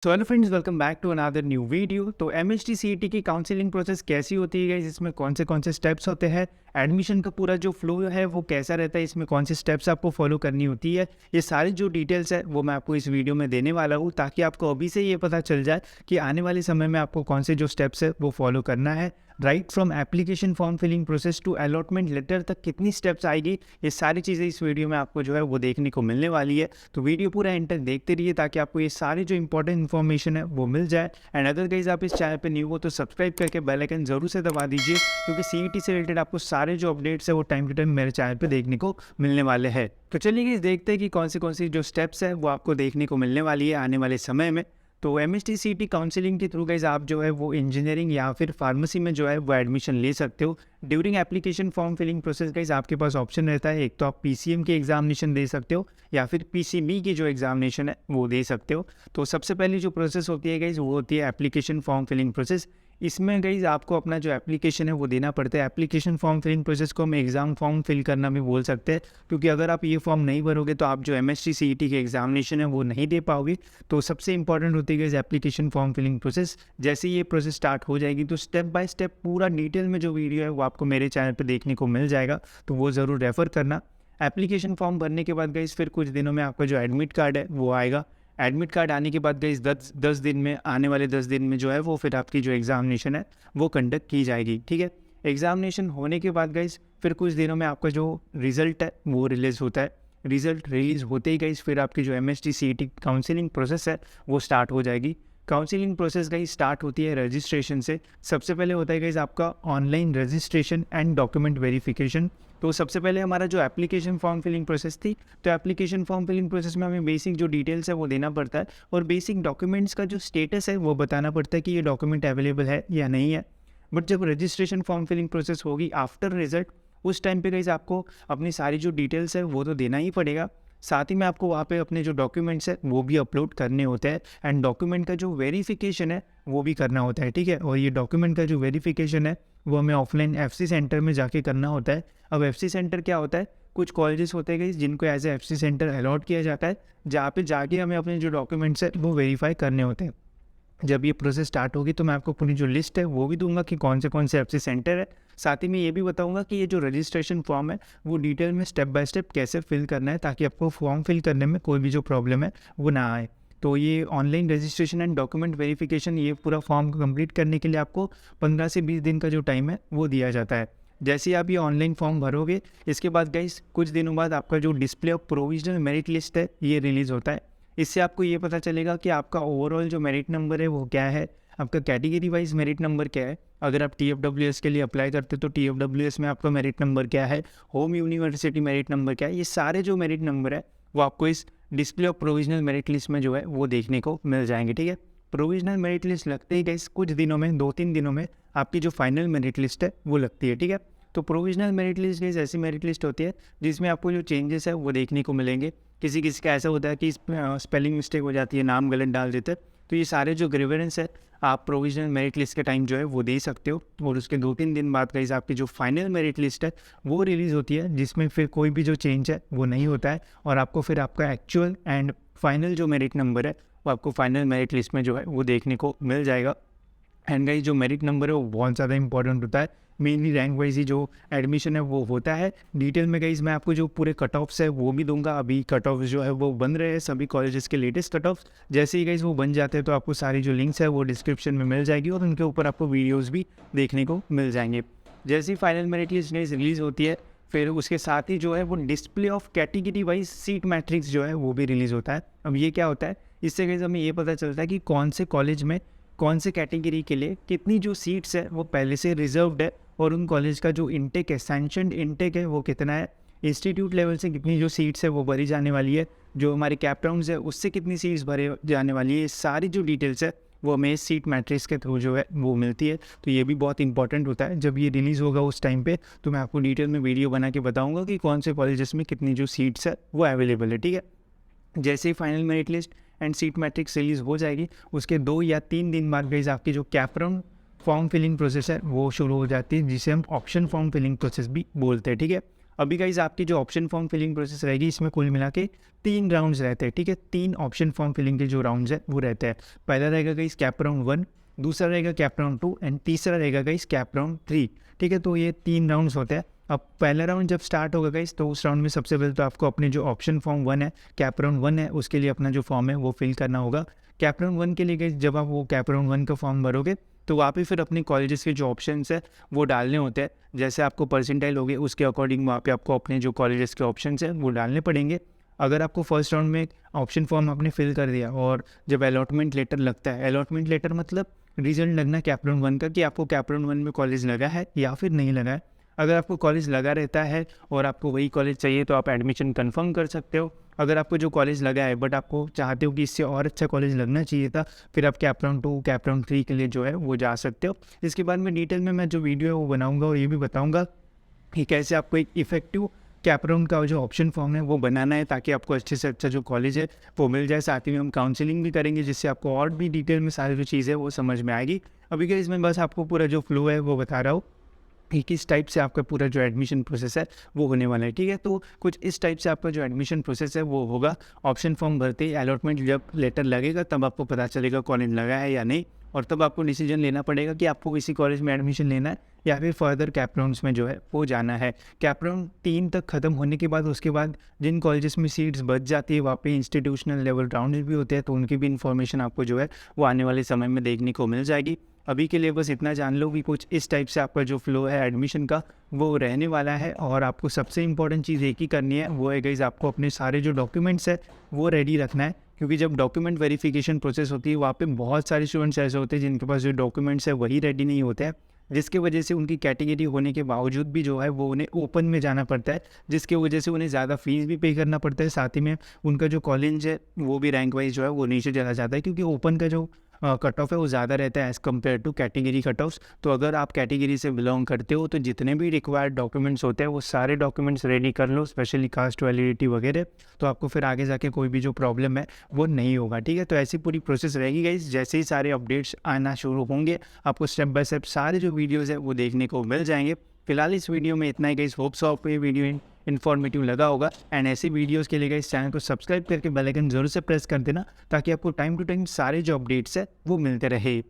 So hello friends, welcome back to another new video. तो MHT CET की counselling process कैसी होती है गाइस, इसमें कौन से स्टेप्स होते हैं, एडमिशन का पूरा जो फ्लो है वो कैसा रहता है, इसमें कौन से स्टेप्स आपको फॉलो करनी होती है, ये सारी जो डिटेल्स है वो मैं आपको इस वीडियो में देने वाला हूँ, ताकि आपको अभी से ये पता चल जाए कि आने वाले समय में आपको कौन से जो स्टेप्स है वो फॉलो करना है। Right from application form filling process to allotment letter तक कितनी स्टेप्स आएगी, ये सारी चीज़ें इस वीडियो में आपको जो है वो देखने को मिलने वाली है। तो वीडियो पूरा एंड तक देखते रहिए ताकि आपको ये सारी जो इंपॉर्टेंट इन्फॉर्मेशन है वो मिल जाए। एंड अगर गाइस आप इस चैनल पे न्यू हो तो सब्सक्राइब करके बेल आइकन जरूर से दबा दीजिए, क्योंकि सीईटी से रिलेटेड आपको सारे जो अपडेट्स है वो टाइम टू टाइम मेरे चैनल पे देखने को मिलने वाले हैं। तो चलिए गाइस देखते हैं कि कौन सी जो स्टेप्स है वो आपको देखने को मिलने वाली है आने वाले समय में। तो एमएचटी सीईटी काउंसलिंग के थ्रू गाइस आप जो है वो इंजीनियरिंग या फिर फार्मेसी में जो है वो एडमिशन ले सकते हो। During application form filling process guys आपके पास ऑप्शन रहता है, एक तो आप पीसीएम की एग्जामिनेशन दे सकते हो या फिर पीसीबी की जो एग्जामिनेशन है वो दे सकते हो। तो सबसे पहली जो प्रोसेस होती है गाइस वो होती है एप्लीकेशन फॉर्म फिलिंग प्रोसेस। इसमें गाइस आपको अपना जो एप्लीकेशन है वो देना पड़ता है। एप्लीकेशन फॉर्म फिलिंग प्रोसेस को हम एग्ज़ाम फॉर्म फिल करना भी बोल सकते हैं, क्योंकि अगर आप ये फॉर्म नहीं भरोगे तो आप जो एमएचटी सीईटी की एग्जामिनेशन है वो नहीं दे पाओगे। तो सबसे इंपॉर्टेंट होती है guys application form filling process. जैसे ये प्रोसेस स्टार्ट हो जाएगी तो स्टेप बाय स्टेप पूरा डिटेल में जो वीडियो है वो आपको मेरे चैनल पर देखने को मिल जाएगा, तो वो ज़रूर रेफ़र करना। एप्लीकेशन फॉर्म भरने के बाद गाइस फिर कुछ दिनों में आपका जो एडमिट कार्ड है वो आएगा। एडमिट कार्ड आने के बाद गाइस 10 दिन में, आने वाले 10 दिन में जो है वो फिर आपकी जो एग्ज़ामिनेशन है वो कंडक्ट की जाएगी। ठीक है, एग्ज़ामिनेशन होने के बाद गाइस फिर कुछ दिनों में आपका जो रिज़ल्ट है वो रिलीज़ होता है। रिज़ल्ट रिलीज़ होते ही गाइस फिर आपकी जो एमएचटी सीईटी काउंसलिंग प्रोसेस है वो स्टार्ट हो जाएगी। काउंसलिंग प्रोसेस गाइस स्टार्ट होती है रजिस्ट्रेशन से। सबसे पहले होता है गाइस आपका online registration and document verification. तो सबसे पहले हमारा जो एप्लीकेशन फॉर्म फिलिंग प्रोसेस थी, तो एप्लीकेशन फॉर्म फिलिंग प्रोसेस में हमें बेसिक जो डिटेल्स है वो देना पड़ता है, और बेसिक डॉक्यूमेंट्स का जो स्टेटस है वो बताना पड़ता है कि ये डॉक्यूमेंट अवेलेबल है या नहीं है। बट जब रजिस्ट्रेशन फॉर्म फिलिंग प्रोसेस होगी आफ्टर रिजल्ट, उस टाइम पे गाइस आपको अपनी सारी जो डिटेल्स है वो तो देना ही पड़ेगा। साथ ही में आपको वहाँ पे अपने जो डॉक्यूमेंट्स है वो भी अपलोड करने होते हैं, एंड डॉक्यूमेंट का जो वेरिफिकेशन है वो भी करना होता है। ठीक है, और ये डॉक्यूमेंट का जो वेरिफिकेशन है वो हमें ऑफलाइन एफसी सेंटर में जाके करना होता है। अब एफसी सेंटर क्या होता है, कुछ कॉलेजेस होते हैं जिनको as a FC centre allot किया जाता है, जहाँ पे जाके हमें अपने जो डॉक्यूमेंट्स है वो वेरीफाई करने होते हैं। जब ये प्रोसेस स्टार्ट होगी तो मैं आपको पूरी जो लिस्ट है वो भी दूंगा कि कौन से एफसी सेंटर है। साथ ही में ये भी बताऊंगा कि ये जो रजिस्ट्रेशन फॉर्म है वो डिटेल में स्टेप बाय स्टेप कैसे फिल करना है, ताकि आपको फॉर्म फिल करने में कोई भी जो प्रॉब्लम है वो ना आए। तो ये online registration and document verification, ये पूरा फॉर्म कंप्लीट करने के लिए आपको 15 से 20 दिन का जो टाइम है वो दिया जाता है। जैसे ही आप ये ऑनलाइन फॉर्म भरोगे, इसके बाद गाइस कुछ दिनों बाद आपका जो display of provisional merit list है ये रिलीज़ होता है। इससे आपको ये पता चलेगा कि आपका ओवरऑल जो मेरिट नंबर है वो क्या है, आपका कैटेगरी वाइज मेरिट नंबर क्या है। अगर आप टीएफडब्ल्यूएस के लिए अप्लाई करते हो तो टीएफडब्ल्यूएस में आपका मेरिट नंबर क्या है, होम यूनिवर्सिटी मेरिट नंबर क्या है, ये सारे जो मेरिट नंबर है वो आपको इस display of provisional merit list में जो है वो देखने को मिल जाएंगे। ठीक है, प्रोविजनल मेरिट लिस्ट लगते ही गाइस कुछ दिनों में, 2-3 दिनों में आपकी जो फाइनल मेरिट लिस्ट है वो लगती है। ठीक है, तो प्रोविजनल मेरिट लिस्ट गाइस ऐसी मेरिट लिस्ट होती है जिसमें आपको जो चेंजेस है वो देखने को मिलेंगे। किसी किसी का ऐसा होता है कि स्पेलिंग मिस्टेक हो जाती है, नाम गलत डाल देते हैं, तो ये सारे जो ग्रीवेंस है आप प्रोविजनल मेरिट लिस्ट के टाइम जो है वो दे सकते हो। और उसके 2-3 दिन बाद गाइस आपकी जो फाइनल मेरिट लिस्ट है वो रिलीज़ होती है, जिसमें फिर कोई भी जो चेंज है वो नहीं होता है, और आपको फिर आपका एक्चुअल एंड फाइनल जो मेरिट नंबर है वो आपको फाइनल मेरिट लिस्ट में जो है वो देखने को मिल जाएगा। एंड गाइस जो मेरिट नंबर है वो बहुत ज़्यादा इंपॉर्टेंट होता है, मेनली रैंक वाइज ही जो एडमिशन है वो होता है। डिटेल में गाइस मैं आपको जो पूरे कट ऑफ्स है वो भी दूंगा। अभी कट ऑफ जो है वो बन रहे हैं सभी कॉलेजेस के लेटेस्ट कट ऑफ्स। जैसे ही गाइस वो बन जाते हैं तो आपको सारी जो लिंक्स है वो डिस्क्रिप्शन में मिल जाएगी, और उनके ऊपर आपको वीडियोज़ भी देखने को मिल जाएंगे। जैसे ही फाइनल मेरिट लिस्ट रिलीज़ होती है, फिर उसके साथ ही जो है वो display of category wise seat matrix जो है वो भी रिलीज़ होता है। अब ये क्या होता है, इससे गाइस हमें ये पता चलता है कि कौन से कॉलेज में कौन से कैटेगरी के लिए कितनी जो सीट्स है वो पहले से रिजर्व्ड है, और उन कॉलेज का जो इंटेक है, सैंक्शनड इंटेक है, वो कितना है, इंस्टीट्यूट लेवल से कितनी जो सीट्स है वो भरी जाने वाली है, जो हमारे कैप राउंड्स है उससे कितनी सीट्स भरे जाने वाली है, ये सारी जो डिटेल्स है वो हमें सीट मैट्रिक्स के थ्रू जो है वो मिलती है। तो ये भी बहुत इंपॉर्टेंट होता है। जब ये रिलीज़ होगा उस टाइम पे तो मैं आपको डिटेल में वीडियो बना के बताऊँगा कि कौन से कॉलेजेस में कितनी जो सीट्स है वो अवेलेबल है। ठीक है, जैसे ही final merit list and seat matrix release हो जाएगी, उसके 2 या 3 दिन बाद गाइस आपकी जो CAP round form filling process है वो शुरू हो जाती है, जिसे हम ऑप्शन फॉर्म फिलिंग प्रोसेस भी बोलते हैं। ठीक है, अभी गाइस आपकी जो ऑप्शन फॉर्म फिलिंग प्रोसेस रहेगी इसमें कुल मिला के 3 राउंड्स रहते हैं, ठीक है। 3 ऑप्शन फॉर्म फिलिंग के जो राउंड्स है वो रहते हैं। पहला रहेगा गाइस कैप राउंड 1, दूसरा रहेगा कैप राउंड 2 एंड तीसरा रहेगा गाइस कैप राउंड 3, ठीक है। तो ये 3 राउंड्स होते हैं। अब पहला राउंड जब स्टार्ट होगा गाइस तो उस राउंड में सबसे पहले तो आपको अपने जो ऑप्शन फॉर्म 1 है, कैप राउंड 1 है, उसके लिए अपना जो फॉर्म है वो फिल करना होगा। कैप राउंड 1 के लिए गाइस जब आप वो कैप राउंड 1 का फॉर्म भरोगे तो वहाँ पे फिर अपने कॉलेजेस के जो ऑप्शंस है वो डालने होते हैं। जैसे आपको परसेंटाइल होगी उसके अकॉर्डिंग वहाँ पे आपको अपने जो कॉलेजेस के ऑप्शंस है वो डालने पड़ेंगे। अगर आपको फर्स्ट राउंड में ऑप्शन फॉर्म आपने फिल कर दिया और जब अलॉटमेंट लेटर लगता है, अलॉटमेंट लेटर मतलब रिजल्ट लगना कैप राउंड 1 का कि आपको कैप राउंड 1 में कॉलेज लगा है या फिर नहीं लगा है। अगर आपको कॉलेज लगा रहता है और आपको वही कॉलेज चाहिए तो आप एडमिशन कंफर्म कर सकते हो। अगर आपको जो कॉलेज लगा है बट आपको चाहते हो कि इससे और अच्छा कॉलेज लगना चाहिए था, फिर आप कैप राउंड 2 कैप राउंड 3 के लिए जो है वो जा सकते हो। इसके बाद में डिटेल में मैं जो वीडियो है वो बनाऊंगा और ये भी बताऊंगा कि कैसे आपको एक इफेक्टिव कैप राउंड का जो ऑप्शन फॉर्म है वो बनाना है ताकि आपको अच्छे से अच्छा जो कॉलेज है वो मिल जाए। साथ ही में हम काउंसलिंग भी करेंगे जिससे आपको और भी डिटेल में सारी जो चीज़ है वो समझ में आएगी। अभी के इसमें बस आपको पूरा जो फ्लो है वो बता रहा हूँ कि किस टाइप से आपका पूरा जो एडमिशन प्रोसेस है वो होने वाला है, ठीक है। तो कुछ इस टाइप से आपका जो एडमिशन प्रोसेस है वो होगा। ऑप्शन फॉर्म भरते ही अलॉटमेंट जब लेटर लगेगा तब आपको पता चलेगा कॉलेज लगा है या नहीं, और तब आपको डिसीजन लेना पड़ेगा कि आपको किसी कॉलेज में एडमिशन लेना है या फिर फर्दर कैप राउंड्स में जो है वो जाना है। कैप राउंड 3 तक ख़त्म होने के बाद उसके बाद जिन कॉलेजेस में सीट्स बच जाती है वहाँ पे इंस्टीट्यूशनल लेवल राउंड भी होते हैं, तो उनकी भी इन्फॉर्मेशन आपको जो है वो आने वाले समय में देखने को मिल जाएगी। अभी के लिए बस इतना जान लो कि कुछ इस टाइप से आपका जो फ्लो है एडमिशन का वो रहने वाला है। और आपको सबसे इंपॉर्टेंट चीज़ एक ही करनी है, वो है गाइस आपको अपने सारे जो डॉक्यूमेंट्स है वो रेडी रखना है। क्योंकि जब डॉक्यूमेंट वेरिफिकेशन प्रोसेस होती है वहाँ पे बहुत सारे स्टूडेंट्स ऐसे होते हैं जिनके पास जो डॉक्यूमेंट्स है वही रेडी नहीं होते हैं, जिसकी वजह से उनकी कैटेगरी होने के बावजूद भी जो है वो उन्हें ओपन में जाना पड़ता है, जिसकी वजह से उन्हें ज़्यादा फीस भी पे करना पड़ता है। साथ ही में उनका जो कॉलेज है वो भी रैंक वाइज जो है वो नीचे चला जाता है, क्योंकि ओपन का जो कट ऑफ है वो ज़्यादा रहता है as compare to category cut offs. तो अगर आप कैटेगरी से बिलोंग करते हो तो जितने भी रिक्वायर्ड डॉक्यूमेंट्स होते हैं वो सारे डॉक्यूमेंट्स रेडी कर लो, स्पेशली कास्ट वैलिडिटी वगैरह, तो आपको फिर आगे जाके कोई भी जो प्रॉब्लम है वो नहीं होगा, ठीक है। तो ऐसी पूरी प्रोसेस रहेगी गाइस। जैसे ही सारे अपडेट्स आना शुरू होंगे आपको स्टेप बाय स्टेप सारे जो वीडियोज़ है वो देखने को मिल जाएंगे। फिलहाल इस वीडियो में इतना ही गाइस। होप्स आपको ये वीडियो इन्फॉर्मेटिव लगा होगा एंड ऐसे वीडियोस के लिए इस चैनल को सब्सक्राइब करके बेल आइकन जरूर से प्रेस कर देना ताकि आपको टाइम टू टाइम सारे जो अपडेट्स है वो मिलते रहे।